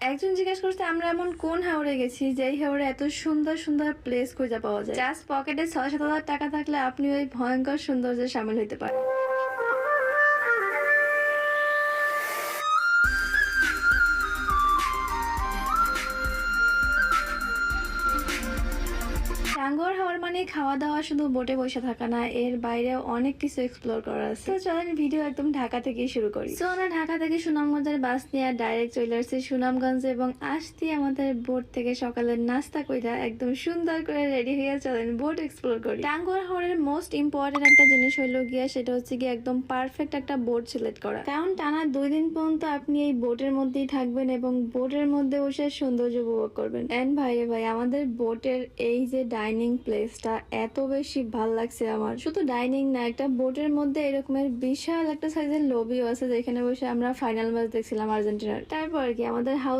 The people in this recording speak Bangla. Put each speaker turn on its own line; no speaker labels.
একজন জিজ্ঞেস করছে আমরা এমন কোন হাওড়ে গেছি যেই হাওড়ে এত সুন্দর সুন্দর প্লেস খুঁজে পাওয়া যায়। জাস্ট পকেটে ৬-৭ হাজার টাকা থাকলে আপনি ওই ভয়ঙ্কর সৌন্দর্যে সামিল হতে পারেন। টাঙ্গুয়ার হাওর মানে খাওয়া দাওয়া শুধু বোটে বসে থাকা না, এর বাইরেও অনেক কিছু এক্সপ্লোর করা আছে। তো চলেন ভিডিও একদম ঢাকা থেকেই শুরু করি। তো আমরা ঢাকা থেকে সুনামগঞ্জের বাস নিয়ে ডাইরেক্ট চলে আসছি সুনামগঞ্জ এবং আসতে আমাদের বোট থেকে সকালের নাস্তা কইরা একদম সুন্দর করে রেডি হয়ে চলেন বোট এক্সপ্লোর করি। টাঙ্গুয়ার হাওরের মোস্ট ইম্পর্টেন্ট একটা জিনিস হইলো গিয়া সেটা হচ্ছে গিয়ে একদম পারফেক্ট একটা বোট সিলেক্ট করা, কারণ টানা 2 দিন পর্যন্ত আপনি এই বোটের মধ্যেই থাকবেন এবং বোটের মধ্যে বসে সৌন্দর্য উপভোগ করবেন। এন্ড ভাইরে ভাই, আমাদের বোটের এই যে ডাইনিং প্লেসটা এত বেশি ভাল লাগছে আমার। শুধু ডাইনিং না, একটা বোটের মধ্যে এরকমের বিশাল একটা সাইজের লবিও আছে যেখানে বসে আমরা ফাইনাল ম্যাচ দেখছিলাম আর্জেন্টিনার। তারপর কি আমাদের হাউস